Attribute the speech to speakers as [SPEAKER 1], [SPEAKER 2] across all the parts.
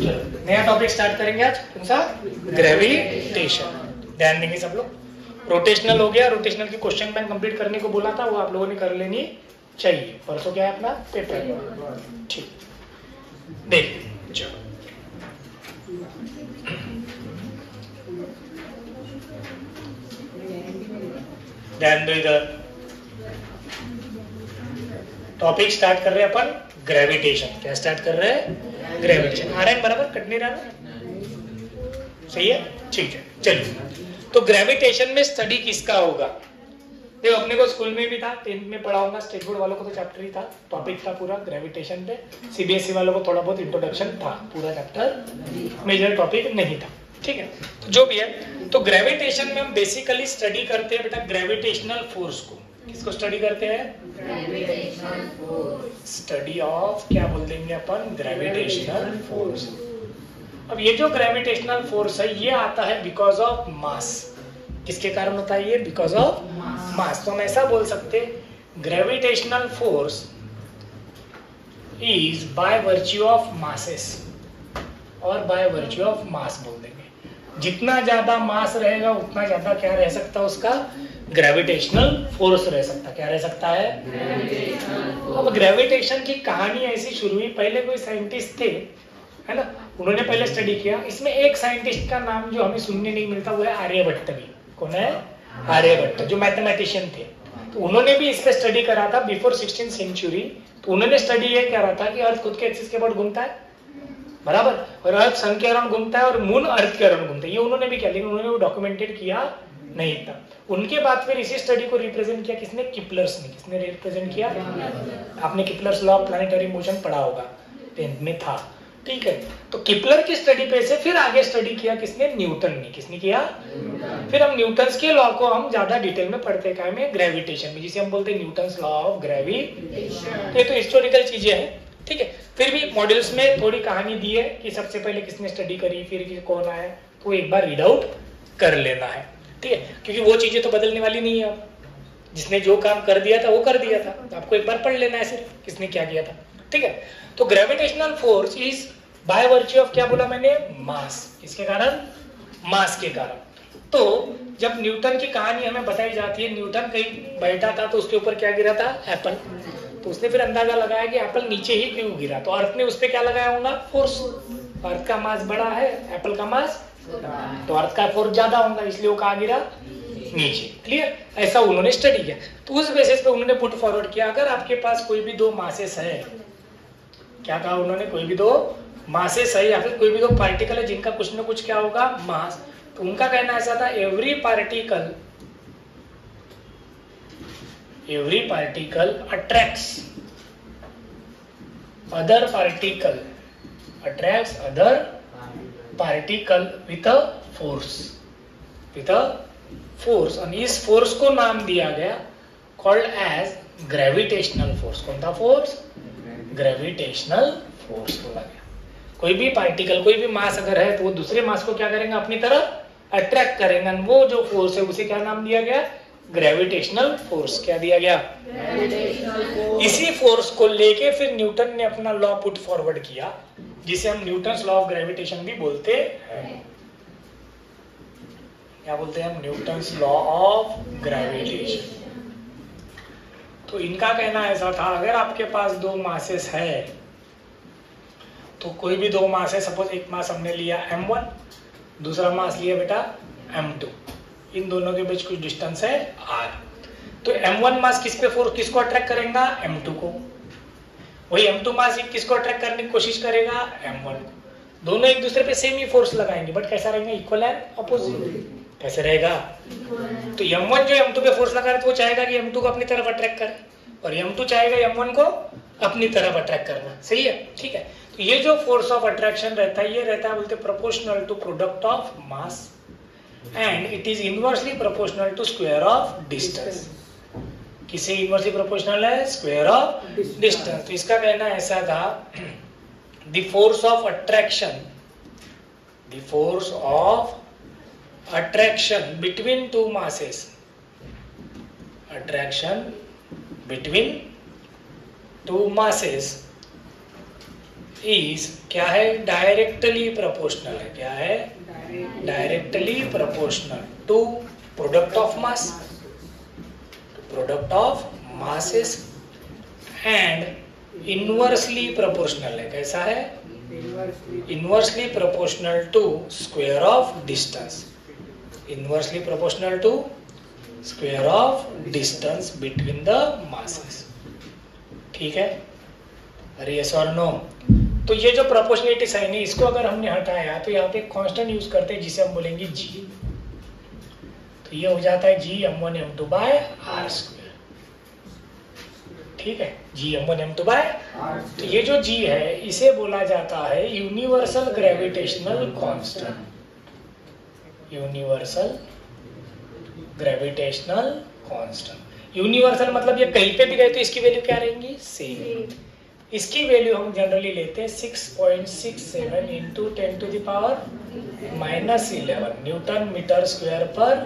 [SPEAKER 1] नया topic start करेंगे आज, कौन सा? ग्रेविटेशन। ध्यान देंगे सब लोग। रोटेशनल हो गया, रोटेशनल की क्वेश्चन बैंक कंप्लीट करने को बोला था, वो आप लोगों ने कर लेनी चाहिए। परसों क्या है अपना पेपर, ठीक। देख चलो, ध्यान दो इधर। टॉपिक स्टार्ट कर रहे हैं अपन ग्रेविटेशन। क्या स्टार्ट कर रहे हैं? ग्रेविटेशन। आ रहा है बराबर? कट नहीं रहा ना? सही है, ठीक है। चलिए, तो ग्रेविटेशन में स्टडी किसका होगा? देखो, अपने को स्कूल में भी था, 10th में पढ़ा होगा। स्टेट बोर्ड वालों को तो चैप्टर ही था, टॉपिक था पूरा ग्रेविटेशन पे। सीबीएसई वालों को थोड़ा बहुत इंट्रोडक्शन था, पूरा चैप्टर मेजर टॉपिक नहीं था, ठीक है। तो जो भी है, तो ग्रेविटेशन में हम बेसिकली स्टडी करते हैं बेटा ग्रेविटेशनल फोर्स को। किसको स्टडी करते हैं? Gravitational force. स्टडी ऑफ क्या बोल देंगे अपन? Gravitational force. अब ये जो ग्रेविटेशनल फोर्स है, ये आता है बिकॉज ऑफ मास। किसके कारण होता है ये? Because of mass. तो हम ऐसा बोल सकते, gravitational force is by virtue of masses, और बाय वर्च्यू ऑफ मास बोल देंगे। जितना ज्यादा मास रहेगा उतना ज्यादा क्या रह सकता है उसका? ग्रेविटेशनल फोर्स रह सकता। क्या रह सकता है? अब ग्रेविटेशन की कहानी ऐसी शुरू हुई, पहले कोई साइंटिस्ट थे, है ना, उन्होंने पहले स्टडी किया। इसमें एक साइंटिस्ट का नाम जो हमें सुनने नहीं मिलता वो है आर्यभट्ट। भी कौन है? आर्यभट्ट, जो मैथमेटिशियन थे। तो उन्होंने भी इस पे स्टडी करा था बिफोर 16th सेंचुरी। तो उन्होंने स्टडी ये करा था कि अर्थ खुद के एक्सिस के ऊपर घूमता है, बराबर, और अर्थ सन के अराउंड घूमता है और मून अर्थ के अराउंड घूमता है। ये उन्होंने भी किया, लेकिन उन्होंने वो डॉक्यूमेंटेड किया नहीं था। उनके बाद फिर इसी स्टडी को रिप्रेजेंट किया किसने? किपलर्स ने। किसने रिप्रेजेंट किया? आपने किपलर्स लॉ ऑफ प्लैनेटरी मोशन पढ़ा होगा, 10th में था, ठीक है। तो किपलर की स्टडी पे से फिर आगे स्टडी किया किसने? न्यूटन ने। किसने किया? फिर हम न्यूटन्स के लॉ को हम ज्यादा डिटेल में पढ़ते हैं में ग्रेविटेशन में, जिसे हम बोलते हैं न्यूटन्स लॉ ऑफ ग्रेविटेशन। ये तो हिस्टोरिकल चीजें हैं, ठीक है। फिर भी मॉड्यूल्स में थोड़ी कहानी दी है कि सबसे पहले किसने स्टडी करी, फिर कौन आया, तो एक बार रीड आउट कर लेना है, ठीक है। क्योंकि वो चीजें तो बदलने वाली नहीं है। अब जिसने जो काम कर दिया था वो कर दिया था, आपको एक बार पढ़ लेना है सिर्फ किसने क्या किया था, ठीक है। तो gravitational force is by virtue of, क्या बोला मैंने? मास। किसके कारण? मास के कारण। तो जब न्यूटन की कहानी हमें बताई जाती है, न्यूटन कहीं बैठा था तो उसके ऊपर क्या गिरा था? एप्पल। तो उसने फिर अंदाजा लगाया कि एप्पल नीचे ही क्यों गिरा, तो अर्थ ने उस पर क्या लगाया होगा? फोर्स। अर्थ का मास बड़ा है, एप्पल का मास, तो अर्थ का फोर्स ज्यादा होगा, इसलिए वो कहाँ गिरा? नीचे। क्लियर? ऐसा उन्होंने स्टडी किया। तो उस बेसिस पे उन्होंने पुट फॉरवर्ड किया, अगर आपके पास कोई भी दो मासेस है, क्या कहा उन्होंने? कोई भी दो मासेस है या फिर कोई भी दो पार्टिकल है जिनका कुछ ना कुछ क्या होगा? मास। तो उनका कहना ऐसा था, every particle attracts other particle with a force, और इस फोर्स को नाम दिया गया कॉल्ड एज ग्रेविटेशनल फोर्स। कौन सा फोर्स? ग्रेविटेशनल फोर्स बोला गया। कोई भी पार्टिकल, कोई भी मास अगर है तो वो दूसरे मास को क्या करेंगे? अपनी तरफ अट्रैक्ट करेंगे। वो जो फोर्स है उसे क्या नाम दिया गया? Gravitational force. क्या दिया गया? इसी फोर्स को लेके फिर न्यूटन ने अपना लॉ पुट फॉरवर्ड किया, जिसे हम न्यूटन्स लॉ ऑफ ग्रेविटेशन भी बोलते हैं। क्या बोलते हैं हम? Newton's law of gravitation. तो इनका कहना ऐसा था, अगर आपके पास दो मासेस है, तो कोई भी दो मास है, सपोज एक मास हमने लिया m1, दूसरा मास लिया बेटा m2, इन दोनों के बीच कुछ डिस्टेंस है r। तो m1 मास किस पे फोर्स, किसको अट्रैक्ट करेगा? m2 को। वही m2 मास किसको अट्रैक्ट करने की कोशिश करेगा? m1 को। दोनों एक दूसरे पे सेम ही फोर्स लगाएंगे, बट कैसा रहेगा? Equal and opposite. कैसे रहेगा? तो m1 जो m2 पे फोर्स लगा रहा है तो वो चाहेगा कि m2 को अपनी तरफ अट्रैक्ट करे, और m2 चाहेगा m1 को अपनी तरफ अट्रैक्ट करना। सही है, ठीक है। तो ये जो फोर्स ऑफ अट्रैक्शन रहता है, ये रहता है बोलते proportional to product of mass, and it is inversely proportional to square of distance. किसे इनवर्सली प्रोपोर्शनल है? Square of distance. तो इसका कहना ऐसा था, the force of attraction between two masses, is क्या है, डायरेक्टली प्रोपोर्शनल है, क्या है, directly proportional to product of mass, product of masses, and inversely proportional है, कैसा है, inversely proportional to square of distance, inversely proportional to square of distance between the masses. ठीक है, अरे यस और नो। तो ये जो प्रोपोर्शनलिटी साइन है इसको अगर हमने हटाया तो यहाँ पे कांस्टेंट यूज करते हैं जिसे हम बोलेंगे जी। तो ये हो जाता है जी m1 m2 by R square. ठीक है, जी m1 m2 बाय, तो ये जो जी है इसे बोला जाता है universal gravitational constant, universal gravitational constant. Universal मतलब ये कहीं पे भी गए तो इसकी वैल्यू क्या रहेंगी, सेम। इसकी वैल्यू हम जनरली लेते हैं 6.67 into 10 to the power -11 newton metre square पर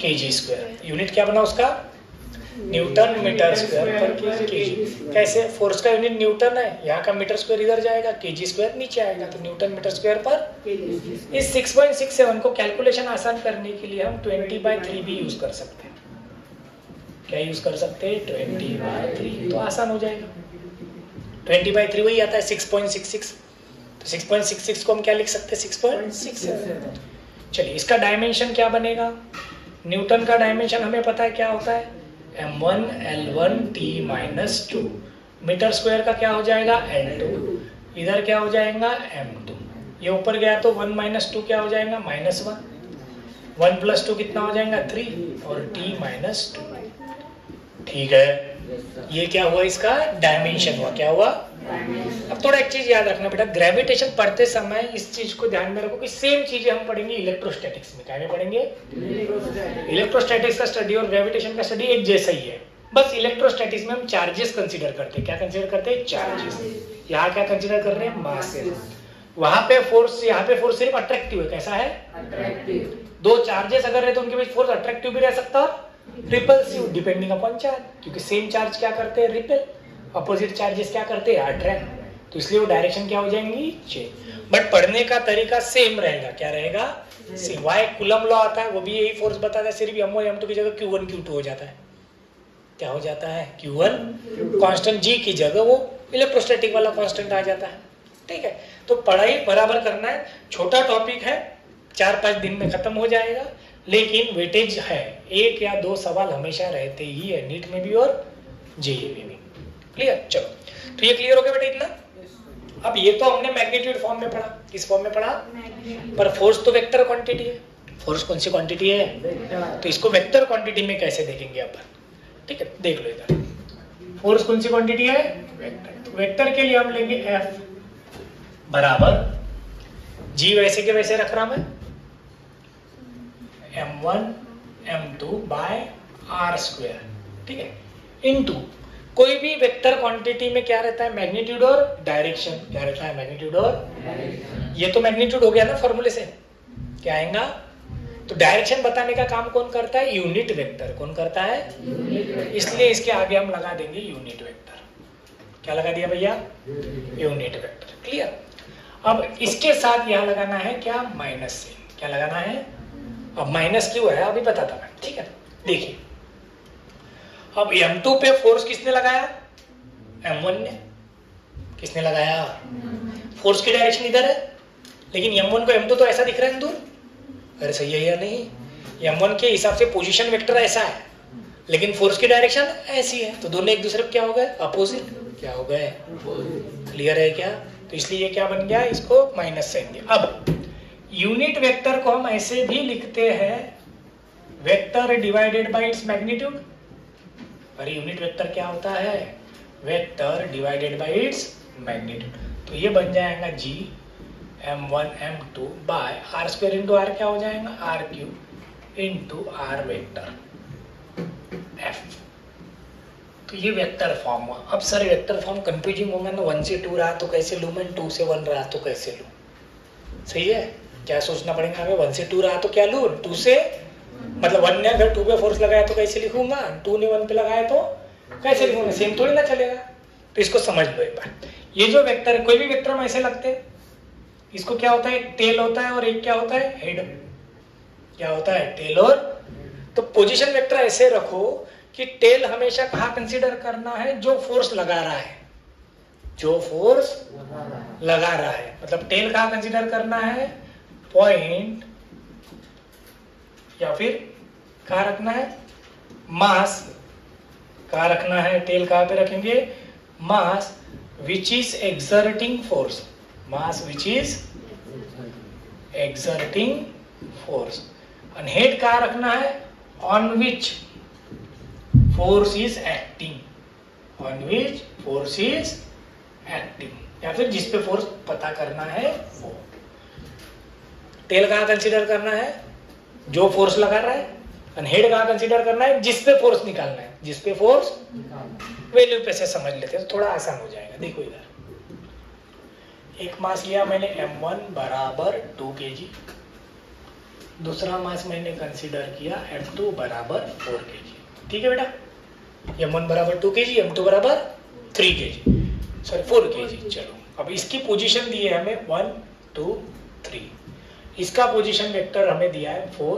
[SPEAKER 1] केजी स्क्वायर। यूनिट क्या बना उसका, न्यूटन मीटर स्क्वायर पर केजी। कैसे, फोर्स का यूनिट न्यूटन है, यहाँ का मीटर स्क्वायर इधर जाएगा, केजी स्क्वायर नीचे आएगा, तो न्यूटन मीटर स्क्वायर पर। इस 6.67 को कैलकुलेशन आसान करने के लिए हम 20/3 भी यूज कर सकते हैं। क्या यूज कर सकते हैं, 20/3, तो आसान हो जाएगा। 20/3 वही आता है 6.66, तो 6.66 को हम क्या लिख सकते हैं, 6.67। चलिए इसका डायमेंशन क्या बनेगा, न्यूटन का डायमेंशन हमें पता है क्या होता है, m1 L1 T-2, metre square का क्या हो जाएगा L2, इधर क्या हो जाएगा m2, ये ऊपर गया तो 1 - 2 क्या हो जाएगा -1, 1 + 2 कितना हो जाएगा 3 और T-2। ठीक है, ये क्या हुआ, इसका डायमेंशन हुआ, क्या हुआ। अब थोड़ा एक चीज याद रखना बेटा, ग्रेविटेशन पढ़ते समय इस चीज को ध्यान में रखो कि सेम चीजें हम पढ़ेंगे इलेक्ट्रोस्टैटिक्स में। क्या में पढ़ेंगे, इलेक्ट्रोस्टैटिक्स का स्टडी और ग्रेविटेशन का स्टडी एक जैसा ही है, बस इलेक्ट्रोस्टैटिक्स में हम चार्जेस कंसीडर करते हैं। क्या कंसीडर करते हैं, चार्जेस। यहाँ क्या कंसीडर कर रहे हैं, मासेस। वहां पे फोर्स, यहाँ पे फोर्स सिर्फ अट्रैक्टिव है, कैसा है, अट्रैक्टिव। दो चार्जेस अगर रहे तो उनके बीच फोर्स अट्रैक्टिव भी रह सकता है, रिपल्सिव, डिपेंडिंग अपॉन चार्ज, क्योंकि सेम चार्ज क्या करते हैं, रिपेल, अपोजिट चार्जेस क्या करते हैं, अट्रैक्ट, तो इसलिए वो डायरेक्शन क्या हो जाएंगी, चेंज। बट पढ़ने का तरीका सेम रहेगा, क्या रहेगा, सेम। वहाँ कूलम लॉ आता है, वो भी यही फोर्स बताता है, सिर्फ m1 m2 की जगह q1 q2 हो जाता है। क्या हो जाता है, q1 कांस्टेंट, g की जगह वो इलेक्ट्रोस्टैटिक वाला कांस्टेंट आ जाता है। ठीक है, तो पढ़ाई बराबर करना है, छोटा टॉपिक है, 4-5 दिन में खत्म हो जाएगा, लेकिन वेटेज है, 1 या 2 सवाल हमेशा रहते ही है, नीट में भी और जेईई में भी। क्लियर, चलो तो ये क्लियर हो गया बेटा इतना। अब ये तो हमने मैग्नीट्यूड फॉर्म में पढ़ा, किस फॉर्म में पढ़ा, पर फोर्स तो वेक्टर क्वांटिटी है। फोर्स कौन सी क्वांटिटी है, तो इसको वेक्टर क्वांटिटी में कैसे देखेंगे अपन। ठीक है, देख लो इधर, फोर्स कौन सी क्वांटिटी है, वेक्टर। वेक्टर के लिए हम लेंगे F बराबर, जी वैसे के वैसे रख रहा मैं, m1 m2 by R square. ठीक है, इनटू कोई भी वेक्टर क्वांटिटी में क्या रहता है, मैग्नीट्यूड और डायरेक्शन। क्या रहता है, मैग्नीट्यूड और डायरेक्शन। ये तो मैग्नीट्यूड हो गया ना फॉर्मूले से, क्या आएगा, तो डायरेक्शन बताने का काम कौन करता है, यूनिट वेक्टर। कौन करता है, इसलिए इसके आगे हम लगा देंगे यूनिट वेक्टर। क्या लगा दिया भैया, यूनिट वेक्टर। क्लियर, अब इसके साथ यहां लगाना है क्या, माइनस से। क्या लगाना है, अब माइनस क्यों है अभी बताता मैं। ठीक है, देखिए अब m2 पे फोर्स किसने लगाया, m1 ने। किसने लगाया, फोर्स की डायरेक्शन इधर है, लेकिन m1 को m2 तो ऐसा दिख रहा है दूर, अरे सही है या नहीं, m1 के हिसाब से पोजीशन वेक्टर ऐसा है, लेकिन फोर्स की डायरेक्शन ऐसी है, तो दोनों एक दूसरे को क्या हो गए, अपोजिट। क्या हो गए, क्लियर है क्या, तो इसलिए ये क्या बन गया, इसको माइनस साइन दिया। अब यूनिट वेक्टर को हम ऐसे भी लिखते हैं, vector divided by its magnitude. और यूनिट वेक्टर क्या होता है, vector divided by its magnitude. तो ये बन जाएगा g m1 m2 by R square into R, क्या हो जाएगा, R cube into R vector f। तो ये वेक्टर फॉर्म हुआ। अब सर वेक्टर फॉर्म कंफ्यूजिंग होगा ना, 1 से 2 रहा तो कैसे लूं मैं, 2 से 1 रहा तो कैसे लूं। सही है, क्या सोचना पड़ेगा हमें, 1 से 2 रहा तो क्या लूं, 2 से, मतलब 1 ने अगर 2 पे फोर्स लगाया तो कैसे लिखूंगा, 2 ने 1 पे लगाया तो कैसे लिखूंगा, सेम थोड़ी ना चलेगा। तो इसको समझ लो एक बार, ये जो वेक्टर है, कोई भी वेक्टर में ऐसे लगते हैं, इसको क्या होता है, एक टेल होता है और एक क्या होता है, हेड। क्या होता है, टेल और। तो पोजीशन वेक्टर ऐसे रखो कि टेल हमेशा कहाँ कंसीडर करना है, जो फोर्स लगा रहा है, जो फोर्स लगा रहा है। मतलब टेल कहाँ कंसीडर करना है, पॉइंट, या फिर कहाँ रखना है, मास। कहाँ रखना है, टेल कहाँ पे रखेंगे, mass which is exerting force, mass which is exerting force. और हेड कहाँ रखना है, on which force is acting, on which force is acting, या फिर जिस पे फोर्स पता करना है वो। टेल कहाँ कंसीडर करना है, जो फोर्स लगा रहा है, और हेड कहाँ कंसीडर करना है, जिस पे फोर्स निकालना है, जिस पे फोर्स। वैल्यू पे से समझ लेते हैं तो थोड़ा आसान हो जाएगा। देखो इधर एक मास लिया मैंने m1 बराबर 2 kg, दूसरा मास मैंने कंसीडर किया m2 बराबर 4 kg। ठीक है बेटा, m1 बराबर 2 kg, m2 बराबर 3 kg, सॉरी 4 kg। चलो अब इसकी पोजीशन दी है हमें 1 2 3, इसका पोजीशन वेक्टर हमें दिया है 4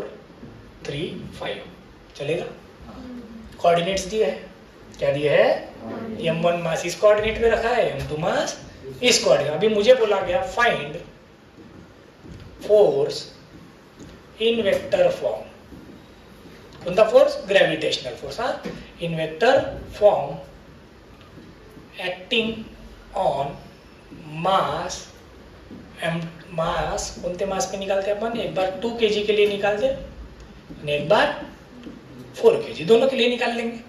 [SPEAKER 1] 3 5। चलेगा, कोऑर्डिनेट्स दिए है, क्या दिया है, m1 मास इस कोऑर्डिनेट में रखा है, m2 मास इस कोऑर्डिनेट। अभी मुझे बोला गया find force in vector form, कौन सा फोर्स, ग्रेविटेशनल फोर्स। हाँ, in vector form acting on mass mass. कोणते मास पे निकालते हैं अपन, एक बार 2 kg के लिए निकालते हैं, एक बार 4 kg, दोनों के लिए निकाल लेंगे।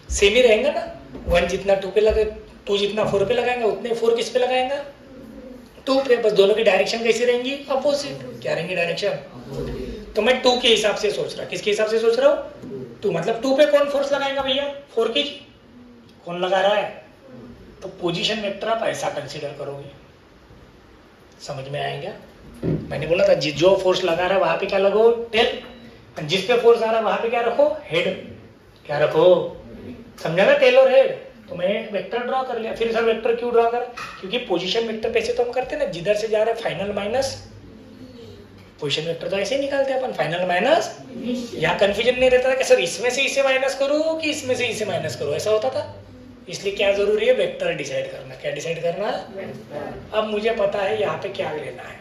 [SPEAKER 1] सेम ही रहेगा ना, 1 जितना 2 पे लगे, 2 जितना 4 पे लगाएंगे, उतने 4 किस पे लगाएंगे, 2 पे। बस दोनों की डायरेक्शन कैसी रहेंगी, अपोजिट। क्या रहेंगी डायरेक्शन। तो मैं 2 के हिसाब से सोच रहा, किसके हिसाब से सोच रहा हूँ, 2। मतलब 2 पे कौन फोर्स लगाएगा भैया, 4 kg कौन लगा रहा है। तो पोजीशन वेक्टर आप ऐसा कंसीडर करोगे, समझ में आएगा। मैंने बोला था जो फोर्स लगा रहा है वहां पे क्या लगो, टेल, जिस पे फोर्स आ रहा है वहां पे क्या रखो, हेड। क्या रखो, समझा ना, टेल और हेड। तो मैं वेक्टर ड्रॉ कर लिया। फिर सर वेक्टर क्यों ड्रॉ कर, क्योंकि पोजीशन वेक्टर पे से तो हम करते हैं ना, जिधर से जा रहा है फाइनल माइनस, पोजीशन वेक्टर तो ऐसे ही निकालते हैं अपन, फाइनल माइनस। यहाँ कंफ्यूजन नहीं रहता था कि सर इसमें से इसे माइनस करूँ कि इसमें से इसे माइनस करूँ, ऐसा होता था। इसलिए क्या जरूरी है, वेक्टर डिसाइड करना। क्या डिसाइड करना, अब मुझे पता है यहाँ पे क्या लेना है,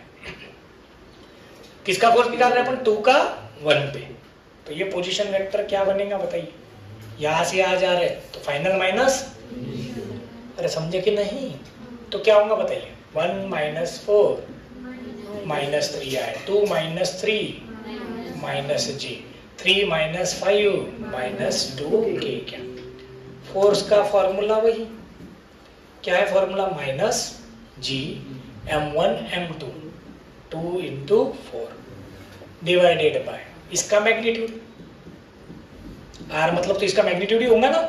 [SPEAKER 1] किसका फोर्स निकाल रहे हैं अपन, 2 का 1 पे। तो ये पोजीशन वेक्टर क्या बनेगा बताइए, यहां से आ जा रहे तो फाइनल माइनस, अरे समझे कि नहीं, तो क्या होगा बताइए, 1 माइनस 4 माइनस 3 आए, 2 minus 3 minus G, 3 minus 5 minus 2 के। क्या फोर्स का फॉर्मूला वही, क्या है formula, minus G m1 m2 2 into 4 divided by इसका मैग्नीट्यूड, r मतलब तो इसका मैग्नीट्यूड ही होगा ना,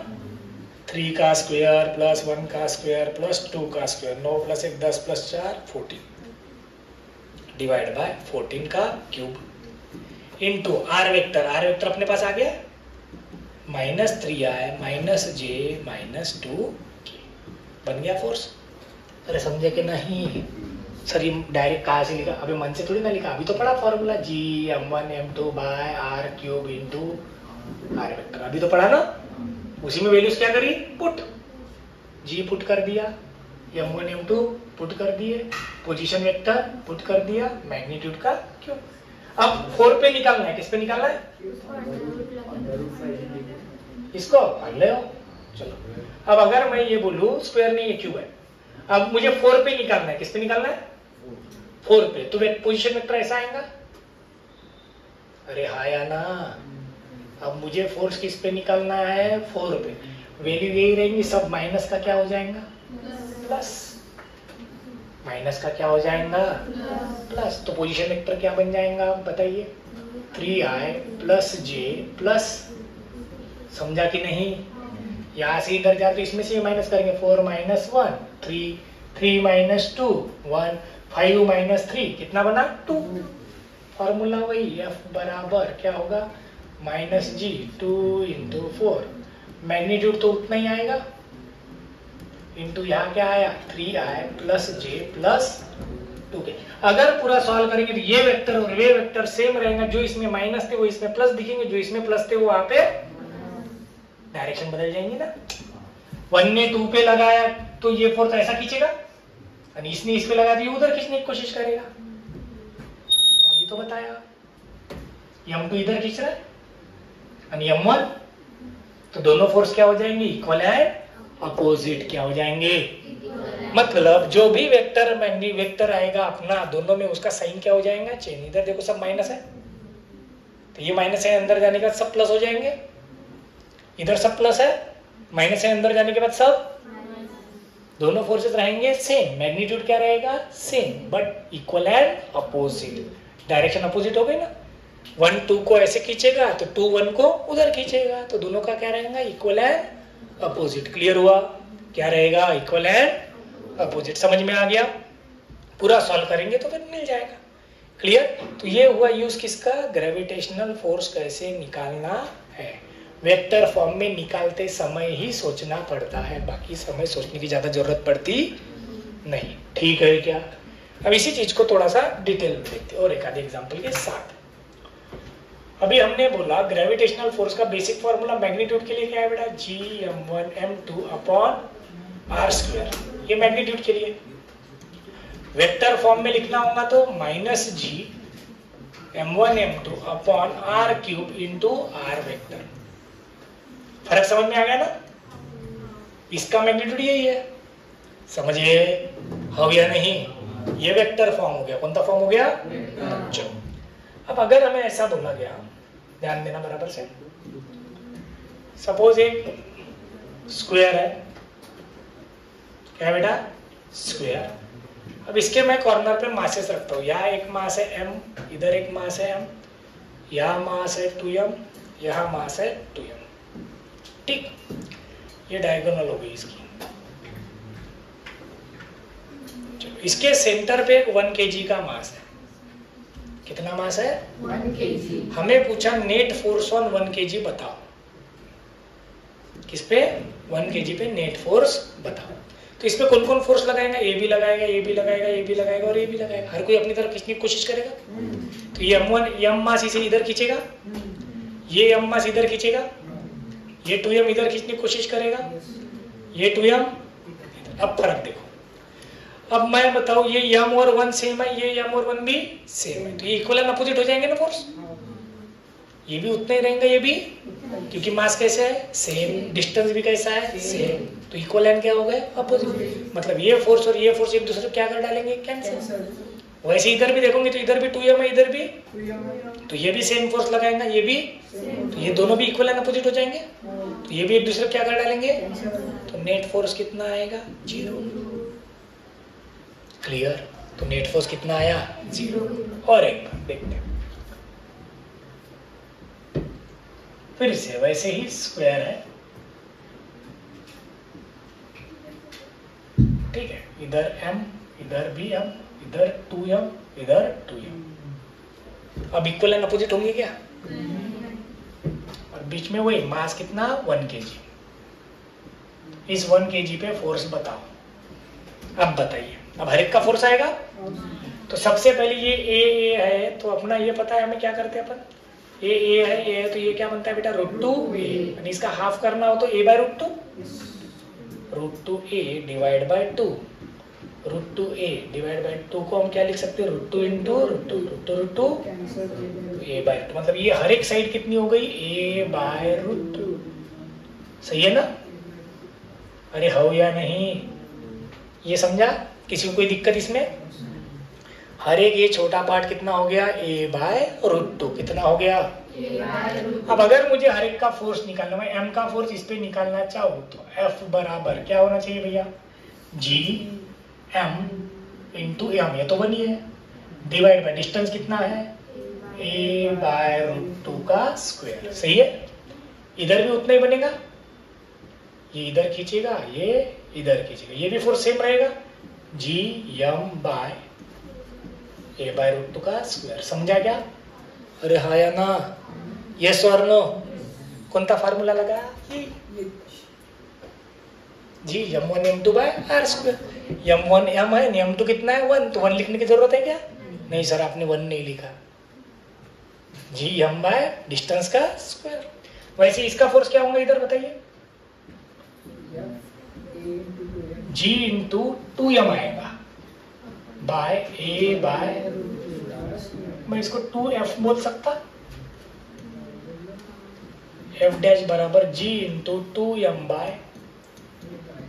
[SPEAKER 1] 3 का स्क्वायर प्लस 1 का स्क्वायर प्लस 2 का square, 9 plus 1 10 plus 4 14 divide by 14 का क्यूब इंटू r वेक्टर अपने पास आ गया, -3 आए माइनस जे माइनस 2 के, बन गया फोर्स। अरे समझे कि नहीं, सर ये डायरेक्ट कहाँ से लिखा, अभी मन से थोड़ी ना लिखा, अभी तो पढ़ा formula G m1 m2 by r cube into r vector, अभी तो पढ़ा ना। उसी में वैल्यूज क्या करी, पुट, जी पुट कर दिया, m1 m2 पुट कर दिए, पोजीशन वेक्टर पुट कर दिया, मैग्नीट्यूड का क्यूब। अब 4 पे निकालना है, किस पे निकालना है, इसको पढ़ ले। चलो अब अगर मैं ये बोलूं स्क्वायर नहीं है क्यूब है, अब मुझे 4 पे निकालना है, किस पे निकालना है, 4 पे। तो पोजीशन वेक्टर ऐसा आएगा, अरे हाँ या ना। अब मुझे फोर्स किस पे निकालना है, 4 पे, वैल्यू यही रहेंगी, सब माइनस का क्या हो जाएगा, प्लस, माइनस का क्या हो जाएगा, प्लस। तो पोजीशन वेक्टर क्या बन जाएगा बताइए, 3i प्लस जे प्लस, समझा कि नहीं। यहाँ से इधर जा तो इसमें से माइनस करेंगे, 4 माइनस 1 3, 3 माइनस 2 1, 5 माइनस 3 कितना बना, 2। फॉर्मूला वही, F बराबर क्या होगा, माइनस जी 2 इंटू 4, मैग्नीट्यूड तो उतना ही आएगा, इंटू यहाँ क्या आया 3i प्लस जे प्लस 2k। अगर पूरा सॉल्व करेंगे तो ये वेक्टर और ये वेक्टर सेम रहेगा, जो इसमें माइनस थे वो इसमें प्लस दिखेंगे, जो इसमें प्लस थे वो वहां पे डायरेक्शन बदल जाएंगी ना। 1 ने 2 पे लगाया तो ये फोर्स ऐसा खींचेगा, और इसने इस पे लगा दिया उधर खींचने की कोशिश करेगा। अभी तो बताया M2 इधर खींच रहा है और M1, तो दोनों फोर्स क्या हो जाएंगे, इक्वल एंड अपोजिट क्या हो जाएंगे। मतलब जो भी वेक्टर आएगा अपना, दोनों में उसका साइन क्या हो जाएगा, चेन। इधर देखो सब माइनस है, तो ये माइनस है, अंदर जाने के बाद सब प्लस हो जाएंगे। इधर सब प्लस है, माइनस है, अंदर जाने के बाद सब, दोनों फोर्सेस रहेंगे सेम, मैग्नीट्यूड क्या रहेगा same, but equal and opposite. Direction opposite हो गई ना। 1 2 को ऐसे खींचेगा तो 2 1 को उधर खींचेगा, तो दोनों का क्या रहेगा, इक्वल एंड अपोजिट। क्लियर हुआ, क्या रहेगा, इक्वल एंड अपोजिट। समझ में आ गया। पूरा सॉल्व करेंगे तो फिर मिल जाएगा। क्लियर। तो ये हुआ यूज किसका, ग्रेविटेशनल फोर्स कैसे निकालना है। वेक्टर फॉर्म में निकालते समय ही सोचना पड़ता है, बाकी समय सोचने की ज्यादा जरूरत पड़ती नहीं। ठीक है क्या। अब इसी चीज को थोड़ा सा डिटेल में देखते हैं और एक आधे एग्जांपल के साथ। अभी हमने बोला ग्रेविटेशनल फोर्स का बेसिक फॉर्मूला मैग्नीट्यूड के लिए क्या है बेटा, Gm1m2 अपॉन आर स्क्वायर। ये मैग्नीट्यूड के लिए। वेक्टर फॉर्म में लिखना होगा तो -G m1m2 upon R cube into R vector. फर्क समझ में आ गया ना। इसका मैग्नीट्यूड यही है, समझिए हो गया नहीं। ये वेक्टर फॉर्म हो गया, कौन सा फॉर्म हो गया, चलो। अब अगर हमें ऐसा बोला गया, ध्यान देना बराबर से, सपोज एक स्क्वायर है, क्या बेटा, स्क्वायर। अब इसके मैं कॉर्नर पे मासेस रखता हूँ। यहाँ एक मास है m, इधर एक मास है m, यहाँ मास है 2m, यहाँ मास है 2m। ठीक, ये डायगोनल हो गई इसकी। चलो, इसके सेंटर पे 1 kg का मास है। कितना मास है,
[SPEAKER 2] 1 kg।
[SPEAKER 1] हमें पूछा नेट फोर्स ऑन 1 kg बताओ। किस पे, 1 kg पे नेट फोर्स बताओ। तो इस पे कौन कौन फोर्स लगाएगा, ये भी लगाएगा, ये भी लगाएगा, ये भी लगाएगा और ये भी लगाएगा। हर कोई अपनी तरफ खींचने की कोशिश करेगा। तो ये m मास इसे इधर खींचेगा, ये m मास इधर खींचेगा, ये 2m इधर खींचने की कोशिश करेगा, ये 2m। अब फर्क देखो। अब मैं बताऊं, ये m और 1 सेम है, ये m और 1 भी सेम है, तो ये इक्वल एंड अपोजिट हो जाएंगे ना फोर्स। ये भी उतना ही रहेंगे, ये भी, क्योंकि मास कैसे है सेम, डिस्टेंस भी कैसा है सेम, तो इक्वल एंड क्या हो गए, अपोजिट। मतलब ये फोर्स और ये फोर्स एक दूसरे को क्या कर डालेंगे, कैंसिल। वैसे इधर भी देखोगे तो इधर भी 2m है, इधर भी, तो ये भी सेम फोर्स लगाएगा, ये भी, तो ये दोनों भी इक्वल एंड अपोजिट हो जाएंगे, तो ये भी एक दूसरे को क्या कर डालेंगे, तो नेट फोर्स कितना आएगा, 0। क्लियर। तो नेट फोर्स कितना आया, 0। और एक बार देखते हैं फिर से, वैसे ही स्क्वायर है, ठीक है, इधर m, इधर भी m, इधर 2m, इधर 2m। अब इक्वल एंड अपोजिट होंगे क्या, और बीच में वही मास कितना, 1 kg। इस 1 kg पे फोर्स बताओ। अब बताइए, अब हर एक का फोर्स आएगा। तो सबसे पहले ये a है, तो अपना ये पता है हमें क्या करते हैं अपन, a है, तो ये क्या बनता है बेटा, √2a। इसका हाफ करना हो तो a/√2, √2a divide by 2, √2a divide by 2 को हम क्या लिख सकते हैं, √2 इंटू √2 a/√2। मतलब ये हर एक साइड कितनी हो गई, a/√2। सही है ना। अरे हो या नहीं, ये समझा, किसी को कोई दिक्कत इसमें। हर एक ये छोटा पार्ट कितना हो गया, a/√2 कितना हो गया। अब अगर मुझे हर एक का फोर्स निकालना है, m का फोर्स इस पे निकालना चाहूँ तो F बराबर क्या होना चाहिए भैया, Gm इंटू m, ये तो बनी है, डिवाइड बाय डिस्टेंस कितना है, a/√2 का स्क्वायर। सही है। इधर भी उतना ही बनेगा, ये इधर खींचेगा, ये इधर खींचेगा, ये भी फोर्स सेम रहेगा, Gm बाय a/√2 का स्क्वायर। समझा क्या। अरे हाँ या ना, यस और नो। कौन सा फार्मूला लगा, G m1 m2 by R square. m1 m है, m2 कितना है 1, तो 1 लिखने की जरूरत है क्या? नहीं सर, आपने 1 नहीं लिखा। जी m बाय डिस्टेंस का स्क्वायर। वैसे इसका फोर्स क्या होगा इधर बताइए? g इंटू 2m आएगा बाय a बाय, मैं इसको 2f बोल सकता, f डैश बराबर g into 2m by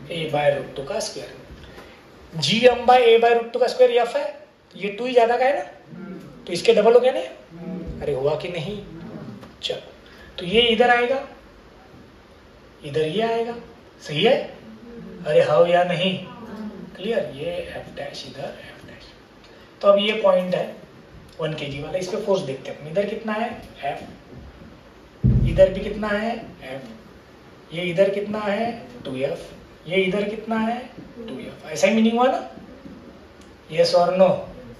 [SPEAKER 1] a by root 2 का square. gm by a by root 2 का स्क्वायर f है, ये 2 ही ज्यादा का है ना, तो इसके डबल हो गया नहीं? अरे हुआ कि नहीं? चलो, तो ये इधर आएगा, इधर ये आएगा, सही है? अरे हाँ या नहीं? क्लियर? ये f डैश इधर f डैश। तो अब ये पॉइंट है 1 kg वाला, इस पे फोर्स देखते हैं। इधर कितना है f, इधर भी कितना है f, ये इधर कितना है 2f, ये इधर कितना है 2f। ऐसा ही मीनिंग हुआ ना? यस और नो?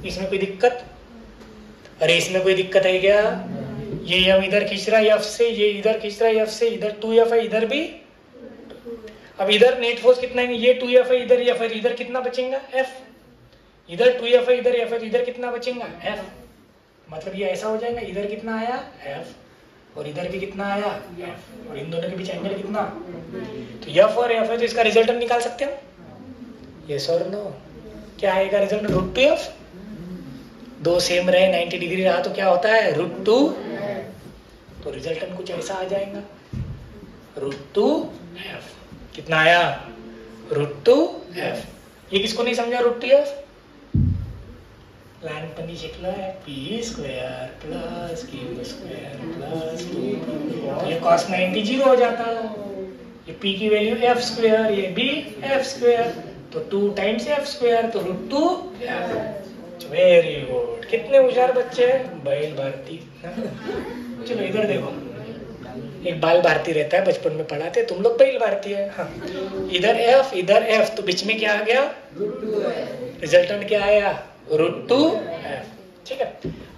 [SPEAKER 1] इसमें कोई दिक्कत? अरे इसमें कोई दिक्कत है क्या? ये हम इधर खींच रहा है f से, ये इधर खींच रहा है f से, इधर 2f है, इधर भी। अब इधर नेट फोर्स कितना है? ये 2f है, इधर f है, इधर कितना बचेगा f, इधर 2f है, इधर f है, इधर कितना बचेगा f। मतलब ये ऐसा हो जाएगा, इधर कितना आया f और इधर भी कितना आया f, और इन दोनों के बीच एंगल कितना, तो f और f है, तो इसका रिजल्टेंट निकाल सकते हो? यस और नो? क्या आएगा रिजल्ट? Root 2f। दो सेम रहे, 90 डिग्री रहा तो क्या होता है? रूट 2, तो रिजल्टेंट कुछ ऐसा आ जाएगा, रूट 2f। कितना आया? Root 2f। ये किसको नहीं समझा रूट 2f? लाइन पर नीचे लिखना है p square plus q square plus 2, ये cos 90 जीरो हो जाता है। ये p की वैल्यू f स्क्वायर, ये भी f स्क्वायर, तो 2 टाइम्स f स्क्वायर, तो रूट 2f। वेरी गुड, कितने होशियार बच्चे हैं, बैल भारती। चलो इधर देखो, एक बाल भारती रहता है, बचपन में पढ़ाते, तुम लोग बैल भारती है। हाँ, इधर f इधर f, तो बीच में क्या आ गया? रिजल्टेंट क्या आया? Root 2f। ठीक है,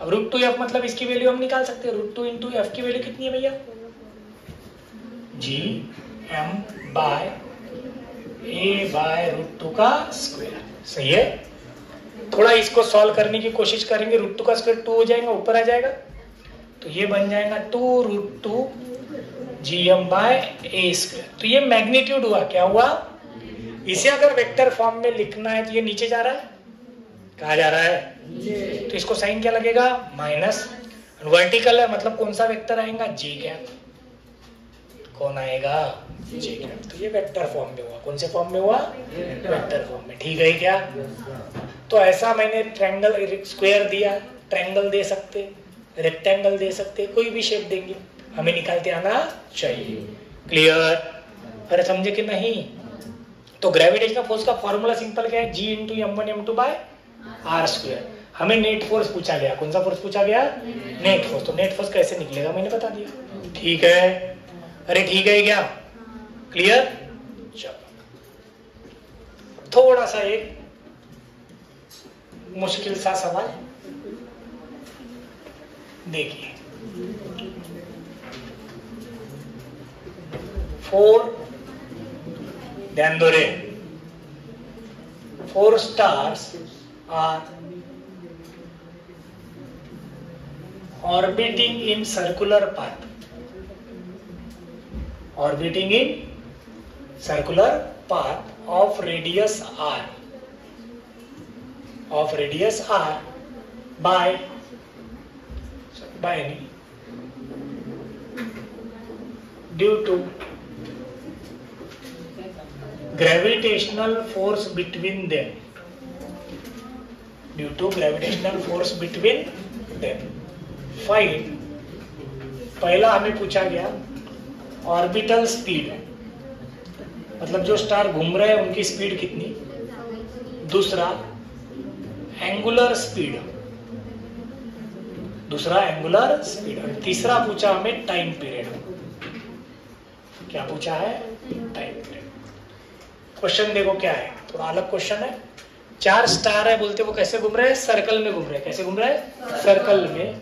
[SPEAKER 1] अब रूट 2f मतलब इसकी वैल्यू हम निकाल सकते हैं। रूट 2 इंटू f की वैल्यू कितनी है भैया? G m by a by root 2 का स्क्वायर। सही है? थोड़ा इसको सॉल्व करने की कोशिश करेंगे। रूट 2 का स्क्वायर 2 हो जाएगा, ऊपर आ जाएगा, तो ये बन जाएगा 2 root 2 gm by a square. तो ये मैग्नीट्यूड हुआ, क्या हुआ? इसे अगर वेक्टर फॉर्म में लिखना है तो ये नीचे जा रहा है, कहा जा रहा है? तो इसको साइन क्या लगेगा? माइनस। वर्टिकल है, मतलब कौन सा वेक्टर आएगा? j cap. कौन आएगा? j cap. तो ये वेक्टर फॉर्म में हुआ। कौन से फॉर्म में हुआ? वेक्टर फॉर्म में। ठीक है क्या? तो ऐसा मैंने ट्रायंगल स्क्वायर दिया, ट्रायंगल दे सकते, रेक्टेंगल दे सकते, कोई भी शेप देंगे, हमें निकालते आना चाहिए। क्लियर? अरे समझे कि नहीं? तो ग्रेविटेशनल फोर्स का फॉर्मूला सिंपल क्या है? g into m1 m2 by R square. हमें नेट फोर्स पूछा गया। कौन सा फोर्स पूछा गया? Net force. तो नेट फोर्स कैसे निकलेगा मैंने बता दिया। ठीक है? अरे ठीक है क्या? क्लियर? चलो थोड़ा सा एक मुश्किल सा सवाल देखिए। 4, ध्यान दो रे, 4 stars are orbiting in circular path. Orbiting in circular path of radius r. Of radius r by due to gravitational force between them. Due to gravitational force between them. Find, पहला हमें पूछा गया ऑर्बिटल स्पीड, मतलब जो star घूम रहे हैं उनकी स्पीड कितनी। दूसरा एंगुलर स्पीड, दूसरा एंगुलर स्पीड। तीसरा पूछा हमें टाइम पीरियड। क्या पूछा है? Time period. क्वेश्चन देखो क्या है, थोड़ा अलग क्वेश्चन है। 4 स्टार है, बोलते वो कैसे घूम रहे हैं? सर्कल में घूम रहे हैं। कैसे घूम रहे हैं? सर्कल में।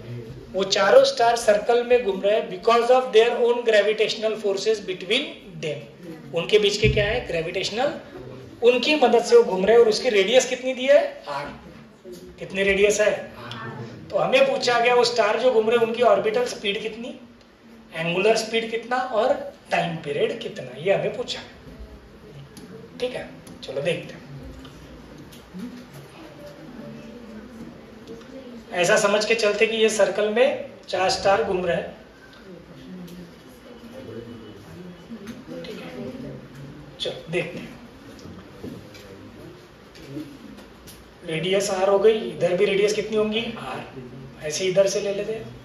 [SPEAKER 1] वो चारों स्टार सर्कल में घूम रहे हैं because of their own gravitational forces between them. उनके बीच के क्या है, ग्रेविटेशनल, उनकी मदद से वो घूम रहे हैं और उसकी रेडियस कितनी दी है, r। कितनी रेडियस है, तो हमें पूछा गया वो स्टार जो घूम रहे हैं उनकी ऑर्बिटल स्पीड कितनी, एंगुलर स्पीड कितना और टाइम पीरियड कितना, ये हमें पूछा। ठीक है, चलो देखते हैं। ऐसा समझ के चलते कि ये सर्कल में 4 स्टार घूम रहे हैं। ठीक है, चलो देखते हैं। रेडियस r हो गई, इधर भी रेडियस कितनी होंगी, r। ऐसे इधर से ले लेते हैं,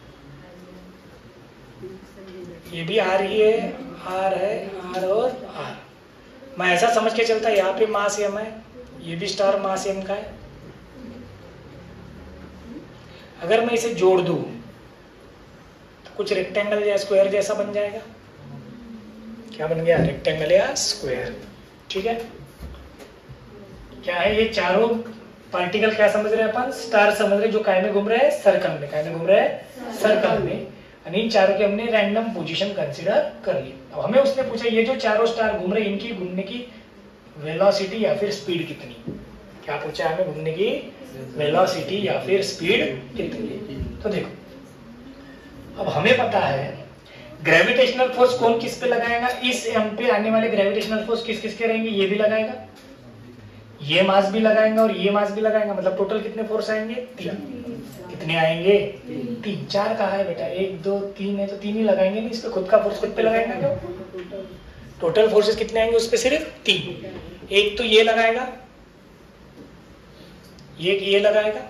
[SPEAKER 1] ये भी r ही है, r है, r और r। मैं ऐसा समझ के चलता, यहाँ पे मास m है, ये भी स्टार मास m का है। अगर मैं इसे जोड़ दूं तो कुछ रेक्टेंगल या स्क्वायर जैसा बन जाएगा। क्या बन गया, रेक्टेंगल या स्क्वायर। ठीक है, क्या है ये चारों पार्टिकल, क्या समझ रहे हैं अपन, स्टार समझ रहे हैं, जो काय में घूम रहे हैं, सर्कल में। काय में घूम रहे हैं, सर्कल में। इन चारों की हमने रैंडम पोजीशन कंसीडर कर ली। अब हमें उसने पूछा ये जो चारों स्टार घूम रहे हैं इनकी घूमने की वेलोसिटी या फिर स्पीड कितनी। क्या पूछा हमें, घूमने की वेलोसिटी या फिर स्पीड कितनी। तो देखो, अब हमें पता है ग्रेविटेशनल फोर्स कौन किस पे लगाएगा, इस एम पे आने वाले ग्रेविटेशनल फोर्स किस किस के रहेंगे, ये भी लगाएगा, ये मास भी लगाएगा और ये मास भी लगाएगा। मतलब टोटल कितने फोर्स आएंगे, 3। कितने आएंगे, 3। 4 कहाँ है बेटा, 1 2 3 है, तो 3 ही लगाएंगे नहीं, इस पे खुद का फोर्स खुद पे लगाएंगे। क्यों, टोटल फोर्सेस कितने आएंगे उस पे, सिर्फ 3। एक तो ये लगाएगा, ये लगाएगा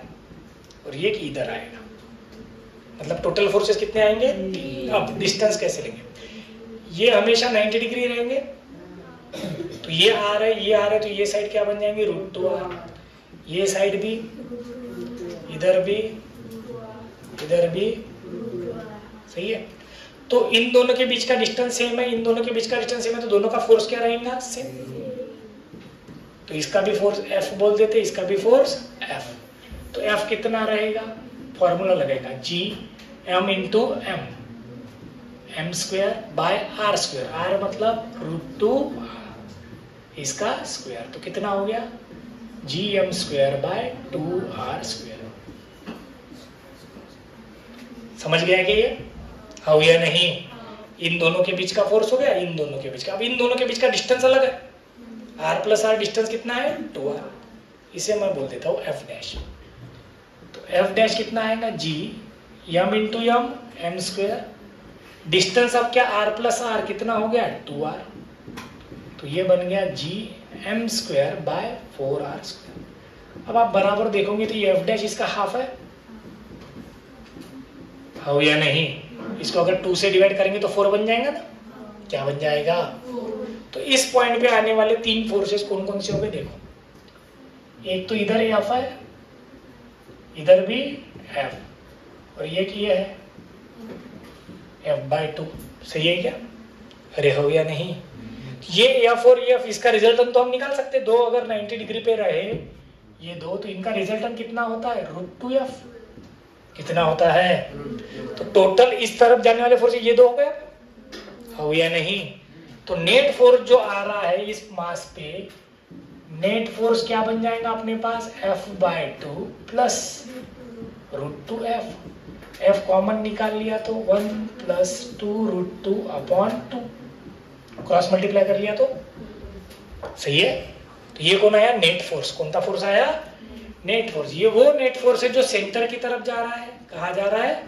[SPEAKER 1] और ये इधर आएगा। मतलब टोटल फोर्सेस कितने आएंगे, 3। अब डिस्टेंस कैसे लेंगे, ये हमेशा 90 डिग्री रहेंगे, तो ये आ रहा है, ये आ रहा है, तो ये साइड क्या बन जाएंगे, √2r। ये साइड भी, इधर भी, इधर भी, सही है। तो इन दोनों के बीच का डिस्टेंस सेम है, इन दोनों के बीच का डिस्टेंस सेम है, तो दोनों का फोर्स क्या रहेगा, सेम। तो इसका भी फोर्स F बोल देते, इसका भी फोर्स F। तो F कितना रहेगा, फॉर्मूला लगेगा Gm into m, m² by r²। r मतलब √2 इसका स्क्वायर, तो कितना हो गया, Gm² बाय 2r²। समझ गया कि ये हाँ या नहीं। इन दोनों के बीच का फोर्स हो गया, इन दोनों के बीच का। अब इन दोनों के बीच का डिस्टेंस अलग है, r प्लस r डिस्टेंस कितना है, 2r। इसे मैं बोल देता हूँ f'। तो f' कितना आएगा, Gm इंटू m²। डिस्टेंस अब क्या, r प्लस r कितना हो गया, 2r। तो ये बन गया Gm² बाय 4r²। अब आप बराबर देखोगे तो ये f' इसका हाफ है, हो या नहीं। इसको अगर 2 से डिवाइड करेंगे तो 4 बन जाएगा ना, क्या बन जाएगा। तो इस पॉइंट पे आने वाले 3 फोर्सेस कौन कौन से हो गए, देखो। एक तो इधर F है, इधर भी F, और ये किया है F/2। सही है क्या, अरे हो या नहीं। ये F और F, इसका रिजल्टेंट तो हम निकाल सकते हैं। 2 अगर 90 डिग्री पे रहे ये 2, तो इनका रिजल्टेंट कितना होता है, √2f। कितना होता है, तो टोटल इस तरफ जाने वाले फोर्स ये 2 हो गए, हो या नहीं। तो नेट फोर्स जो आ रहा है इस मास पे, नेट फोर्स क्या बन जाएगा अपने पास, F/2 plus √2f। F common निकाल लिया तो 1 प्लस 2√2/2, क्रॉस मल्टीप्लाई कर लिया तो सही है। तो ये कौन आया, नेट फोर्स। कौन सा फोर्स आया, नेट फोर्स। ये वो नेट फोर्स है जो सेंटर की तरफ जा रहा है। कहा जा रहा है,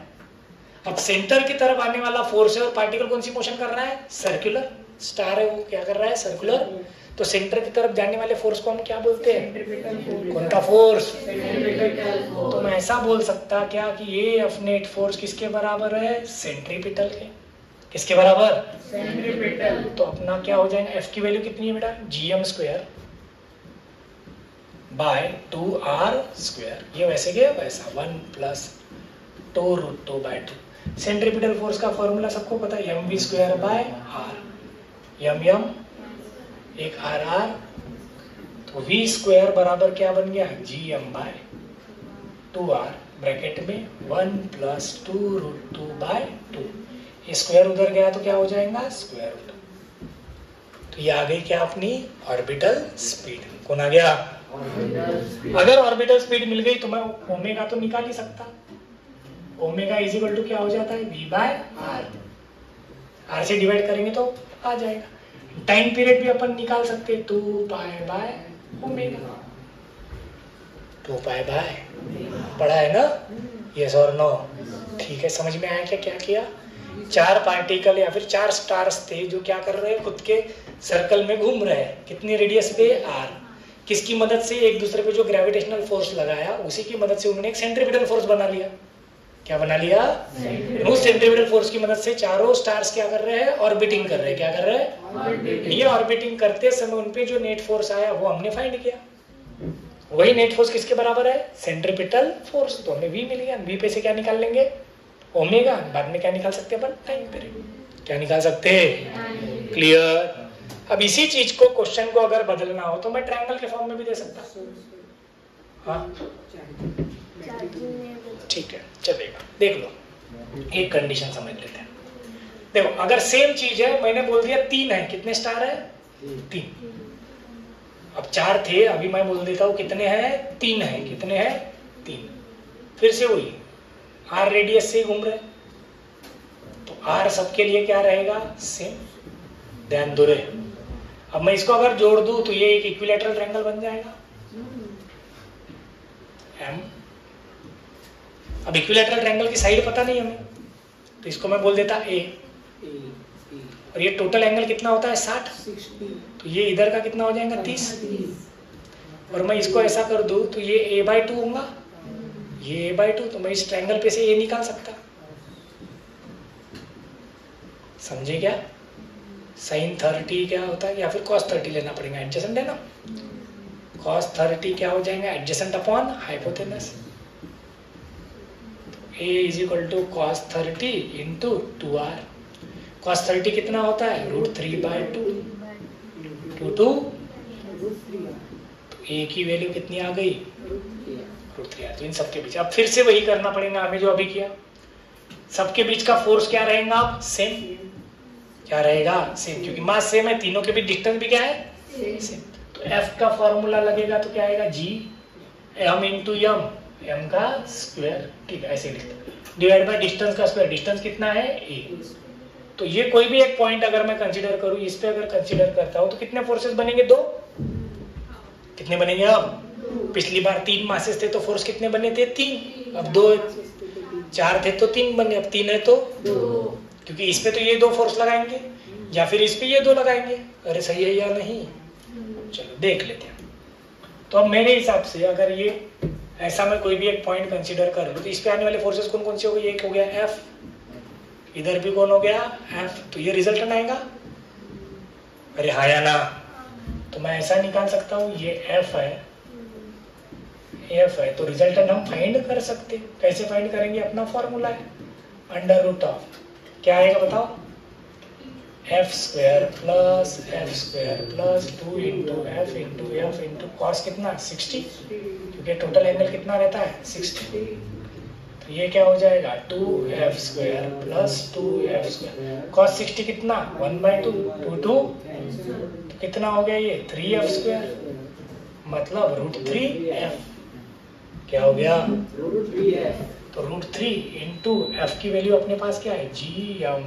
[SPEAKER 1] अब सेंटर की तरफ आने वाला फोर्स है और पार्टिकल कौन सी मोशन कर रहा है, सर्कुलर। स्टार है वो क्या कर रहा है, सर्कुलर। तो सेंटर की तरफ जाने वाले फोर्स को हम क्या बोलते हैं, कौन सा फोर्स, तो मैं ऐसा बोल सकता क्या कि ये F नेट फोर्स किसके बराबर है, सेंट्रीपिटल के। किसके बराबर, सेंट्रीपिटल। तो अपना क्या हो जाएगा, F की वैल्यू कितनी है बेटा, Gm² बाय 2r²। ये वैसे गया वैसा, 1 प्लस 2√2/2। सेंट्रीपिटल फोर्स का फॉर्मूला सबको पता है, mv² बाय r। m एक r। तो v² बराबर क्या बन गया, Gm/2r ब्रैकेट में 1 प्लस 2√2/2। स्क्वायर उधर गया तो क्या हो जाएगा, स्क्वायर रूट। तो ये आ गई क्या अपनी ऑर्बिटल स्पीड। कौन आ गया? अगर ऑर्बिटल स्पीड मिल गई तो मैं ओमेगा तो निकाल ही सकता। ओमेगा इज इक्वल टू क्या हो जाता है? V by R. आर से डिवाइड करेंगे तो आ जाएगा। टाइम पीरियड भी अपन निकाल सकते, 2 pi by omega. 2 pi by, पढ़ा है ना? यस और नो? ठीक है, समझ में आया क्या क्या किया? 4 पार्टिकल या फिर 4 स्टार्स थे जो क्या कर रहे हैं, खुद के सर्कल में घूम रहे हैं। कितनी रेडियस पे? आर। किसकी मदद से? एक दूसरे पे जो ग्रेविटेशनल फोर्स लगाया उसी की मदद से उन्होंने एक सेंट्रीपिटल फोर्स बना लिया। क्या बना लिया? उस सेंट्रीपिटल फोर्स की मदद से चारों स्टार्स क्या कर रहे हैं? ऑर्बिटिंग कर रहे हैं। क्या कर रहे हैं? ये ऑर्बिटिंग करते समय उनपे जो नेट फोर्स आया वो हमने फाइंड किया। वही नेट फोर्स किसके बराबर है? Centripetal force. तो हमें v मिल गया। v पे से क्या निकाल लेंगे? ओमेगा। बाद में क्या निकाल सकते हैं अपन? Time period. क्या निकाल सकते हैं? क्लियर? अब इसी चीज को, क्वेश्चन को अगर बदलना हो तो मैं ट्रायंगल के फॉर्म में भी दे सकता हूँ। हाँ ठीक है, चलेगा। देख लो, एक कंडीशन समझ लेते हैं। देखो, अगर सेम चीज है, मैंने बोल दिया 3 है, कितने स्टार है? 3। अब 4 थे, अभी मैं बोल देता हूँ कितने हैं? 3 है। कितने हैं? 3। फिर से वही आर रेडियस से घूम रहे, तो आर सबके लिए क्या रहेगा? सेम। ध्यान दो रे। अब मैं इसको अगर जोड़ दूं तो ये एक इक्विलैटरल ट्रायंगल बन जाएगा एम। अब इक्विलैटरल ट्रायंगल की साइड पता नहीं हमें, तो इसको मैं बोल देता ए। और ये टोटल एंगल कितना होता है? 60। तो ये इधर का कितना हो जाएगा? 30। और मैं इसको ऐसा कर दूं तो ये a/2 होगा, ये a/2। तो मैं इस ट्रायंगल पे से a निकाल सकता। समझे क्या? sin 30 क्या होता है, या फिर cos 30 लेना पड़ेगा, एडजेसेंट है ना। cos 30 क्या हो जाएगा? Adjacent upon hypotenuse. a is equal to cos 30 into 2r। cos 30 कितना होता है? √3/2 2 तो a की वैल्यू कितनी आ गई? √3r। तो इन सबके बीच अब फिर से वही करना पड़ेगा हमें जो अभी किया। सबके बीच का फोर्स क्या रहेगा? सेम। क्या रहेगा? सेम, क्योंकि मास सेम है। तीनों के बीच डिस्टेंस भी क्या है? सेम। तो F का फॉर्मूला लगेगा तो क्या आएगा? G m into m, m का स्क्वायर। ठीक है, ऐसे लिखते, डिवाइड बाय डिस्टेंस का स्क्वायर। डिस्टेंस कितना है? a। तो ये कोई भी एक पॉइंट अगर मैं कंसीडर करूं, इस पे अगर कंसीडर करता हूं तो कितने फोर्सेस बनेंगे? 2। कितने बनेंगे? अब पिछली बार 3 मासेस थे तो फोर्स कितने बने थे? 3। अब 2, 4 थे तो 3 बने, अब 3 है तो 2। क्योंकि इस पे तो ये 2 फोर्स लगाएंगे, या फिर इस पे ये 2 लगाएंगे। अरे सही है या नहीं? चलो देख लेते हैं। तो अब मेरे हिसाब से अगर ये ऐसा मैं कोई भी एक पॉइंट कंसीडर कर लूं तो इस पे आने वाले फोर्सेस कौन कौन से हो गए? एक हो गया F, इधर भी कौन हो गया? F। तो ये रिजल्टेंट आएगा। अरे हाँ या ना? तो मैं ऐसा निकाल सकता हूँ, ये F है, F है, तो रिजल्टेंट हम फाइंड कर सकते। कैसे फाइंड करेंगे? अपना फॉर्मूला है, √ क्या आएगा बताओ? f² plus 2 into f into f into cos कितना? 60। क्योंकि टोटल एंगल कितना रहता है? 60। तो ये क्या हो जाएगा? 2f² plus 2f²। कॉस 60 कितना? 1/2। 2 तो कितना हो गया ये? 3f², मतलब √3f। क्या हो गया? √3f। तो √3 इंटू एफ की वैल्यू अपने पास क्या है? gmm/a²।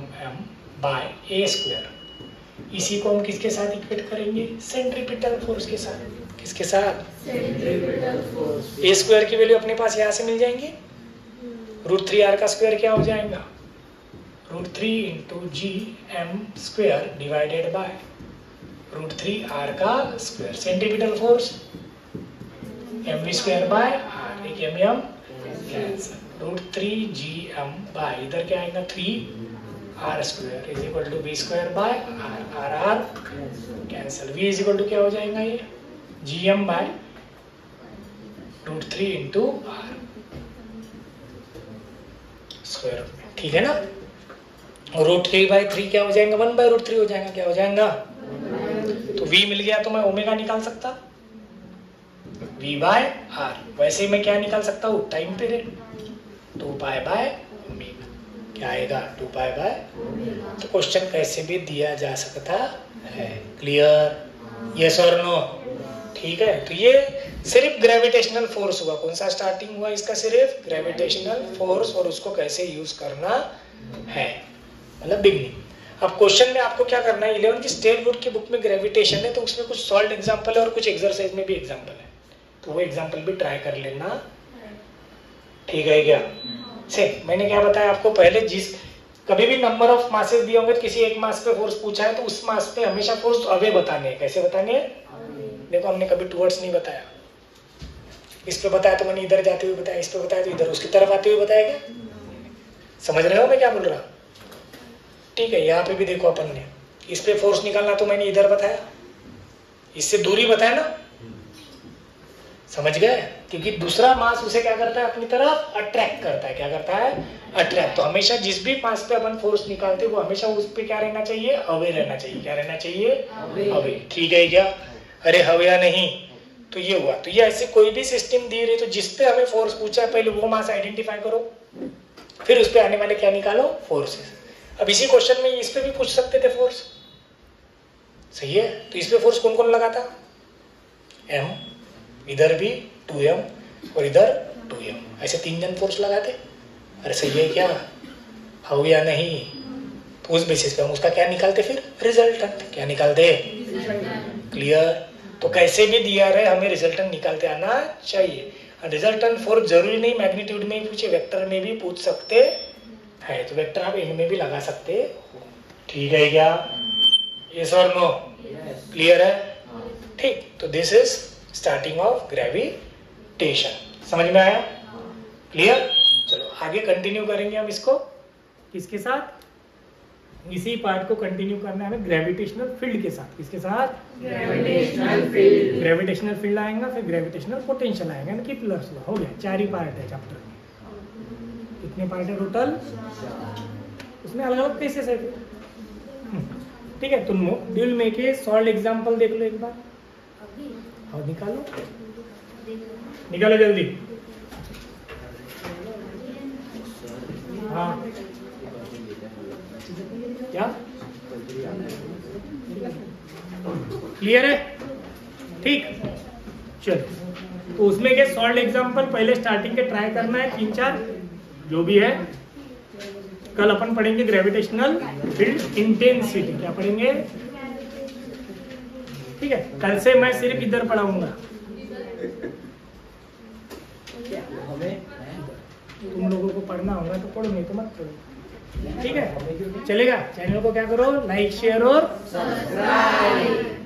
[SPEAKER 1] इसी को हम किसके साथ इक्वेट करेंगे? सेंट्रीपिटल फोर्स के साथ। किसके साथ? Centripetal force. a² की वैल्यू अपने पास यहाँ से मिल जाएंगी। √3r का स्क्वायर क्या हो जाएगा? √3 into gm² divided by √3r का स्क्वायर। सेंट्रीपिटल फोर्स mv²/r, एक mm कैंसिल। √3gm बाय इधर क्या आएगा? 3r² is equal to v²/r। r cancel. v is equal to क्या हो जाएगा? ये gm by √3 into r square. ठीक है ना? और √3/3 क्या हो जाएगा? 1/√3 हो जाएगा। क्या हो जाएगा? तो v मिल गया तो मैं ओमेगा निकाल सकता, v/r। वैसे ही मैं क्या निकाल सकता हूँ? Time period, 2 pi by omega. क्या आएगा 2 पाई बाय। तो क्वेश्चन कैसे भी दिया जा सकता है। क्लियर, यस और नो? ठीक है, तो ये सिर्फ ग्रेविटेशनल फोर्स हुआ। कौन सा स्टार्टिंग हुआ इसका? सिर्फ ग्रेविटेशनल फोर्स, और उसको कैसे यूज करना है, मतलब बिगनिंग। अब क्वेश्चन में आपको क्या करना है, 11th स्टेट बोर्ड की बुक में ग्रेविटेशन है, तो उसमें कुछ सॉल्व एग्जांपल है और कुछ एक्सरसाइज में भी एग्जांपल है, तो वो एग्जांपल भी ट्राई कर लेना। ठीक है क्या? से मैंने क्या बताया आपको पहले, जिस कभी भी नंबर ऑफ मासेस दिए होंगे, किसी एक मास पे फोर्स पूछा है तो उस मास पे हमेशा फोर्स अवे बताने हैं। कैसे बताने हैं? देखो हमने कभी टुवर्ड्स नहीं बताया। इस पे बताया तो मैंने इधर जाते हुए बताया, इस पे बताया तो इधर उसकी तरफ आते हुए बताया। क्या समझ रहे हो मैं क्या बोल रहा? ठीक है, यहाँ पे भी देखो अपन ने इस पे फोर्स निकालना तो मैंने इधर बताया, इससे दूरी बताया ना, समझ गए? क्योंकि दूसरा मास उसे क्या करता है, अपनी तरफ अट्रैक्ट करता है। क्या करता है? अट्रैक्ट। तो हमेशा जिस भी मास पे अपन फोर्स निकालते हैं वो हमेशा उस पे क्या रहना चाहिए? अवे रहना चाहिए। क्या रहना चाहिए? अवे। ठीक है क्या? अरे हवे या नहीं? तो ये हुआ। तो ये ऐसे कोई भी सिस्टम दी रही तो जिस पे हमें फोर्स पूछा है पहले वो मास आइडेंटिफाई करो, फिर उस पे आने वाले क्या निकालो? फोर्सेस। अब इसी क्वेश्चन में इस पे भी पूछ सकते थे फोर्स, सही है? तो इस पे फोर्स कौन कौन लगा था? m, इधर भी 2m और इधर 2m, ऐसे 3 जन फोर्स लगाते। अरे सही है क्या? हो या नहीं? तो उस बेसिस पे हम उसका क्या निकालते? फिर रिजल्टेंट। क्या निकालते? क्लियर? तो कैसे भी दिया रहे हमें रिजल्टेंट निकालते आना चाहिए। रिजल्टेंट फोर्स जरूरी नहीं मैग्नीट्यूड में ही पूछे, वेक्टर में भी पूछ सकते हैं, तो वेक्टर आप इनमें भी लगा सकते हो। ठीक है क्या? यस और नो? क्लियर है? ठीक, तो this is starting of gravitation. समझ में आया? क्लियर? चलो आगे कंटिन्यू करेंगे हम इसको। किसके साथ? इसी पार्ट को कंटिन्यू करना है हमें ग्रेविटेशनल फील्ड के साथ। किसके साथ? Gravitational field. ग्रेविटेशनल फील्ड आएगा, फिर ग्रेविटेशनल पोटेंशियल आएगा, यानी कि प्लस हो गया। 4 ही पार्ट है चैप्टर में। कितने पार्ट है टोटल? उसमें अलग अलग केसेस है। ठीक है, तो will make A solve example देख लो एक बार और निकालो, निकालो जल्दी। हाँ क्या क्लियर है? ठीक, चलो तो उसमें क्या सॉल्व एग्जांपल पहले स्टार्टिंग के ट्राई करना है, 3-4 जो भी है। कल अपन पढ़ेंगे ग्रेविटेशनल फील्ड इंटेंसिटी। क्या पढ़ेंगे? ठीक है, कल से मैं सिर्फ इधर पढ़ाऊंगा, तुम लोगों को पढ़ना होगा तो पढ़ो, नहीं तो मत पढ़ो। ठीक है, चलेगा? चैनल को क्या करो? लाइक, शेयर और सब्सक्राइब।